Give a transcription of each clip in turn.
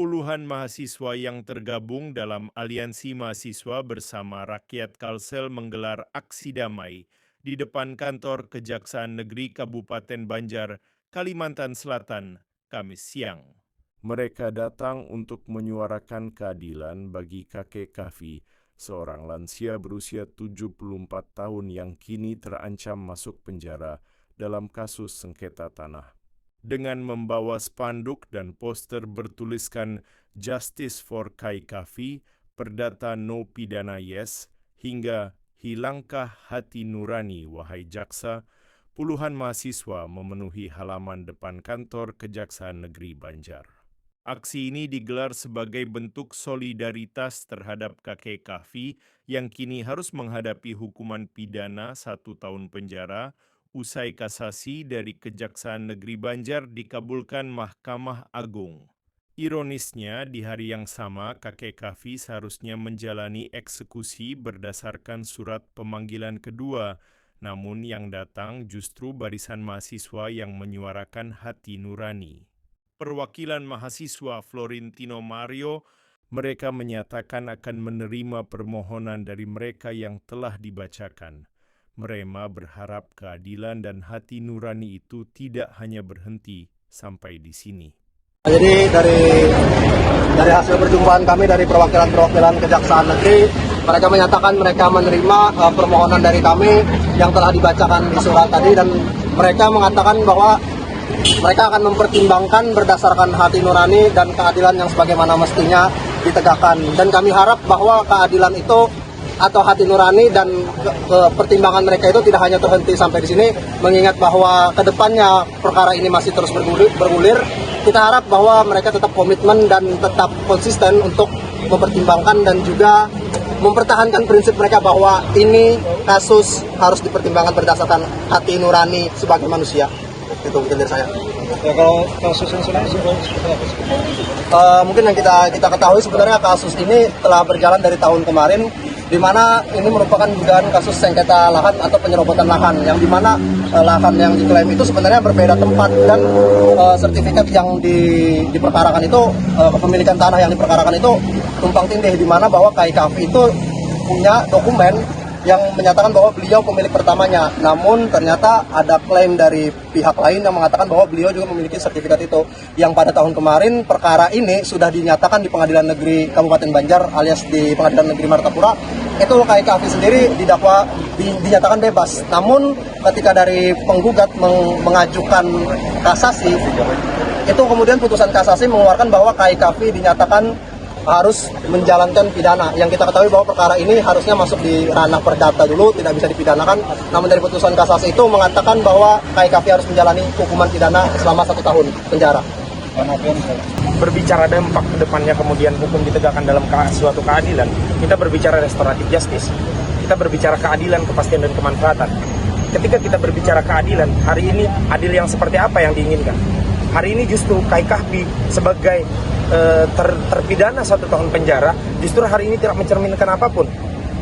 Puluhan mahasiswa yang tergabung dalam aliansi mahasiswa bersama rakyat Kalsel menggelar aksi damai di depan kantor Kejaksaan Negeri Kabupaten Banjar, Kalimantan Selatan, Kamis siang. Mereka datang untuk menyuarakan keadilan bagi kakek Kafi, seorang lansia berusia 74 tahun yang kini terancam masuk penjara dalam kasus sengketa tanah. Dengan membawa spanduk dan poster bertuliskan Justice for Kai Kafi, Perdata No Pidana Yes, hingga Hilangkah Hati Nurani Wahai Jaksa, puluhan mahasiswa memenuhi halaman depan kantor Kejaksaan Negeri Banjar. Aksi ini digelar sebagai bentuk solidaritas terhadap kakek Kafi yang kini harus menghadapi hukuman pidana 1 tahun penjara usai kasasi dari Kejaksaan Negeri Banjar dikabulkan Mahkamah Agung. Ironisnya, di hari yang sama, kakek Kafi seharusnya menjalani eksekusi berdasarkan surat pemanggilan kedua, namun yang datang justru barisan mahasiswa yang menyuarakan hati nurani. Perwakilan mahasiswa Florentino Mario, mereka menyatakan akan menerima permohonan dari mereka yang telah dibacakan. Mereka berharap keadilan dan hati nurani itu tidak hanya berhenti sampai di sini. Jadi dari hasil perjumpaan kami dari perwakilan Kejaksaan Negeri, mereka menyatakan mereka menerima permohonan dari kami yang telah dibacakan di surat tadi, dan mereka mengatakan bahwa mereka akan mempertimbangkan berdasarkan hati nurani dan keadilan yang sebagaimana mestinya ditegakkan. Dan kami harap bahwa keadilan itu atau hati nurani dan pertimbangan mereka itu tidak hanya terhenti sampai di sini, mengingat bahwa kedepannya perkara ini masih terus bergulir. Kita harap bahwa mereka tetap komitmen dan tetap konsisten untuk mempertimbangkan dan juga mempertahankan prinsip mereka bahwa ini kasus harus dipertimbangkan berdasarkan hati nurani sebagai manusia. Itu mungkin dari saya. Ya, kalau kasus yang seperti apa? Mungkin yang kita ketahui sebenarnya kasus ini telah berjalan dari tahun kemarin, di mana ini merupakan dugaan kasus sengketa lahan atau penyerobotan lahan, yang di mana lahan yang diklaim itu sebenarnya berbeda tempat, dan sertifikat yang diperkarakan itu, kepemilikan tanah yang diperkarakan itu tumpang tindih, di mana bahwa Kai Kafi itu punya dokumen yang menyatakan bahwa beliau pemilik pertamanya, namun ternyata ada klaim dari pihak lain yang mengatakan bahwa beliau juga memiliki sertifikat itu, yang pada tahun kemarin perkara ini sudah dinyatakan di Pengadilan Negeri Kabupaten Banjar alias di Pengadilan Negeri Martapura. Itu Kai Kafi sendiri dinyatakan bebas, namun ketika dari penggugat mengajukan kasasi, itu kemudian putusan kasasi mengeluarkan bahwa Kai Kafi dinyatakan harus menjalankan pidana. Yang kita ketahui bahwa perkara ini harusnya masuk di ranah perdata dulu, tidak bisa dipidanakan. Namun dari putusan kasasi itu mengatakan bahwa Kai Kafi harus menjalani hukuman pidana selama 1 tahun penjara. Berbicara dampak ke depannya kemudian hukum ditegakkan dalam suatu keadilan, kita berbicara restoratif justice. Kita berbicara keadilan, kepastian dan kemanfaatan. Ketika kita berbicara keadilan, hari ini adil yang seperti apa yang diinginkan? Hari ini justru Kai Kafi sebagai terpidana 1 tahun penjara, justru hari ini tidak mencerminkan apapun,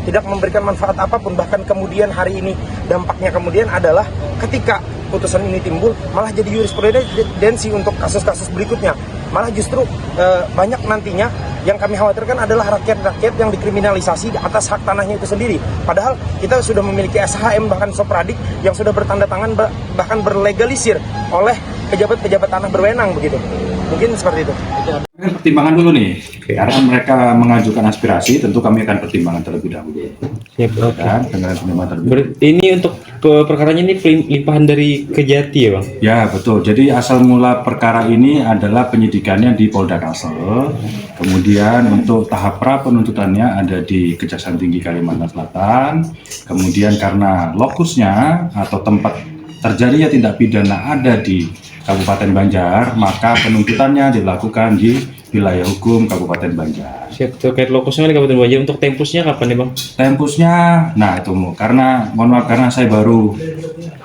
tidak memberikan manfaat apapun. Bahkan kemudian hari ini dampaknya kemudian adalah ketika putusan ini timbul, malah jadi jurisprudensi untuk kasus-kasus berikutnya. Malah justru banyak nantinya yang kami khawatirkan adalah rakyat-rakyat yang dikriminalisasi atas hak tanahnya itu sendiri. Padahal kita sudah memiliki SHM bahkan Sopradik yang sudah bertanda tangan bahkan berlegalisir oleh pejabat-pejabat tanah berwenang begitu. Mungkin seperti itu. Pertimbangan dulu nih, karena mereka mengajukan aspirasi, tentu kami akan pertimbangan terlebih dahulu. Siap, oke. Dengan pertimbangan terlebih dahulu. Ini untuk perkaranya ini limpahan dari Kejati ya Bang? Ya betul, jadi asal mula perkara ini adalah penyidikannya di Polda Kalsel, kemudian untuk tahap pra penuntutannya ada di Kejaksaan Tinggi Kalimantan Selatan, kemudian karena lokusnya atau tempat terjadinya tindak pidana ada di Kabupaten Banjar, maka penuntutannya dilakukan di wilayah hukum Kabupaten Banjar. Siap, terkait lokusnya di Kabupaten Banjar, untuk tempusnya kapan nih Bang? Tempusnya, nah itu karena mohon maaf karena saya baru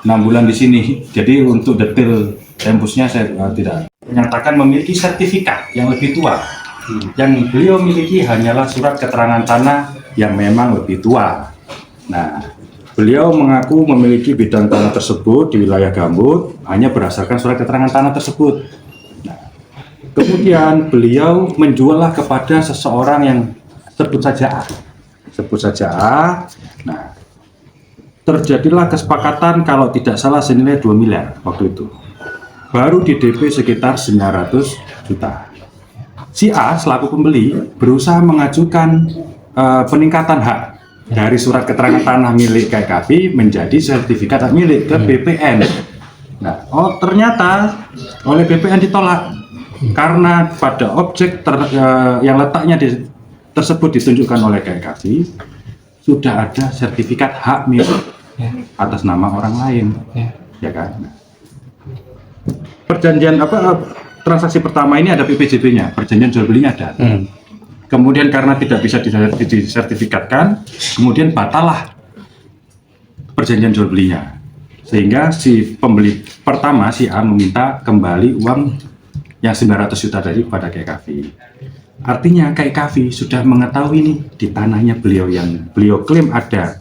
6 bulan di sini, jadi untuk detail tempusnya saya tidak menyatakan memiliki sertifikat yang lebih tua. Yang beliau miliki hanyalah surat keterangan tanah yang memang lebih tua. Nah, beliau mengaku memiliki bidang tanah tersebut di wilayah gambut hanya berdasarkan surat keterangan tanah tersebut. Nah, Kemudian beliau menjuallah kepada seseorang yang sebut saja A. Sebut saja A. Nah, terjadilah kesepakatan kalau tidak salah senilai 2 miliar waktu itu. Baru di DP sekitar 900 juta. Si A selaku pembeli berusaha mengajukan peningkatan hak dari surat keterangan tanah milik KKV menjadi sertifikat hak milik ke BPN. Nah, ternyata oleh BPN ditolak karena pada objek yang letaknya tersebut ditunjukkan oleh KKV sudah ada sertifikat hak milik atas nama orang lain, ya kan? Perjanjian transaksi pertama ini ada PPJP-nya, perjanjian jual belinya ada. Kemudian karena tidak bisa disertifikatkan, kemudian batallah perjanjian jual belinya. Sehingga si pembeli pertama, si A, meminta kembali uang yang 900 juta tadi kepada KKV. Artinya KKV sudah mengetahui nih di tanahnya beliau yang beliau klaim ada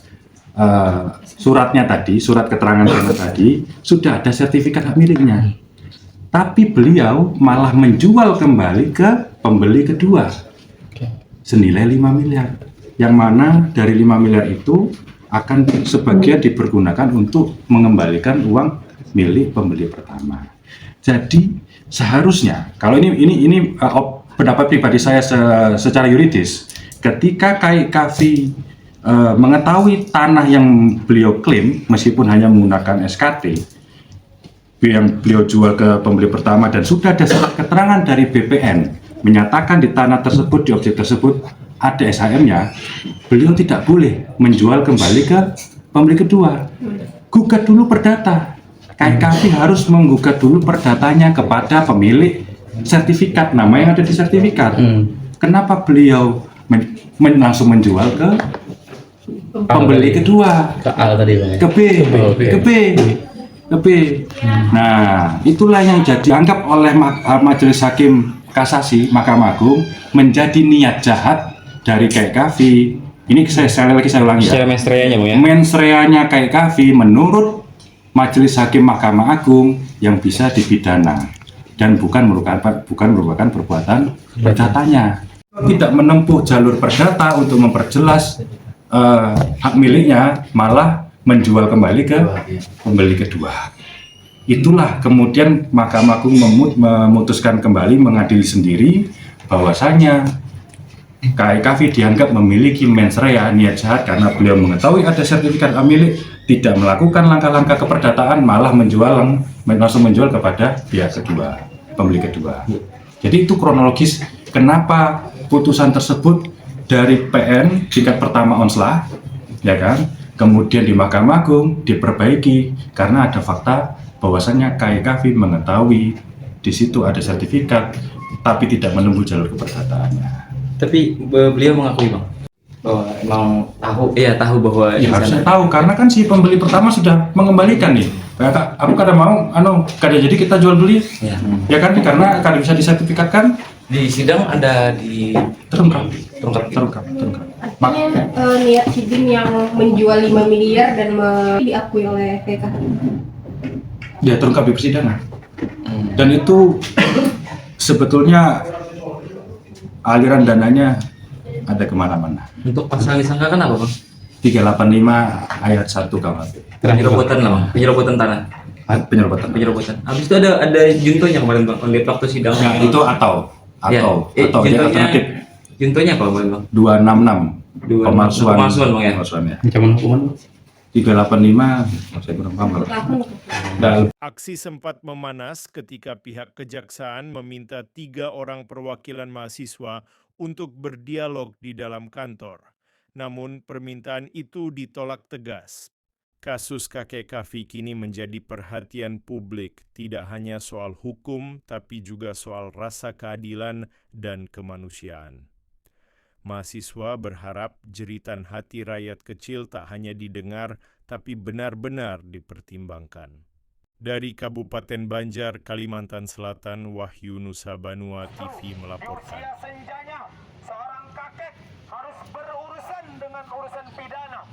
suratnya tadi, surat keterangan tanah tadi, sudah ada sertifikat hak miliknya. Tapi beliau malah menjual kembali ke pembeli kedua senilai 5 miliar. Yang mana dari 5 miliar itu akan sebagian dipergunakan untuk mengembalikan uang milik pembeli pertama. Jadi seharusnya kalau ini pendapat pribadi saya secara yuridis, ketika KKV mengetahui tanah yang beliau klaim meskipun hanya menggunakan SKT yang beliau jual ke pembeli pertama dan sudah ada surat keterangan dari BPN menyatakan di tanah tersebut, di objek tersebut ada SHM-nya, beliau tidak boleh menjual kembali ke pembeli kedua. Gugat dulu perdata. KKV harus menggugat dulu perdatanya kepada pemilik sertifikat, nama yang ada di sertifikat. Kenapa beliau langsung menjual ke pembeli kedua? Ke A tadi, Bang. Ke B, ke B. Nah, itulah yang dianggap oleh Majelis Hakim Kasasi Mahkamah Agung menjadi niat jahat dari KKV. Ini sekali lagi saya ulangi ya. Secara mensreanya, Bang, ya. Mensreanya KKV menurut Majelis Hakim Mahkamah Agung yang bisa dipidana dan bukan merupakan perbuatan perdatanya. Tidak menempuh jalur perdata untuk memperjelas hak miliknya, malah menjual kembali ke pembeli kedua. Itulah kemudian Mahkamah Agung memutuskan kembali mengadili sendiri bahwasanya KKV dianggap memiliki mens rea, niat jahat, karena beliau mengetahui ada sertifikat hak milik, tidak melakukan langkah-langkah keperdataan, malah langsung menjual kepada pihak kedua, pembeli kedua. Jadi itu kronologis kenapa putusan tersebut dari PN tingkat pertama onslah, ya kan? Kemudian di Mahkamah Agung diperbaiki karena ada fakta bahwasanya KKV mengetahui di situ ada sertifikat tapi tidak menempuh jalur keperdataannya. Tapi beliau mengakui, Bang, bahwa emang tahu bahwa Ya harusnya tahu karena kan si pembeli pertama sudah mengembalikan nih. Kayak aku kada mau kada jadi kita jual beli. Ya kan karena kada bisa disertifikatkan. di sidang ada di Terungkap. Artinya niat Sidin yang menjual 5 miliar dan diakui oleh KKV. Ya terungkap di persidangan. Dan itu sebetulnya aliran dananya ada kemana-mana. Untuk pasal disangkakan apa, Bang? 385 ayat 1 KUHP. Penyerobotan lah, Bang. Penyerobotan tanah. Penyerobotan. Habis itu ada juntonya kemarin, Bang, di waktu sidang. Nah, itu atau dia alternatif Juntonya apa, Bang? 266 pemalsuan, Bang, ya. pemalsuan ya. Ancaman hukuman. 385 saya kurang paham. Dan Aksi sempat memanas ketika pihak kejaksaan meminta 3 orang perwakilan mahasiswa untuk berdialog di dalam kantor. Namun permintaan itu ditolak tegas. Kasus KKV kini menjadi perhatian publik, tidak hanya soal hukum, tapi juga soal rasa keadilan dan kemanusiaan. Mahasiswa berharap jeritan hati rakyat kecil tak hanya didengar, tapi benar-benar dipertimbangkan. Dari Kabupaten Banjar, Kalimantan Selatan, Wahyu Nusa Banua TV melaporkan. Senjanya, seorang kakek harus berurusan dengan urusan pidana.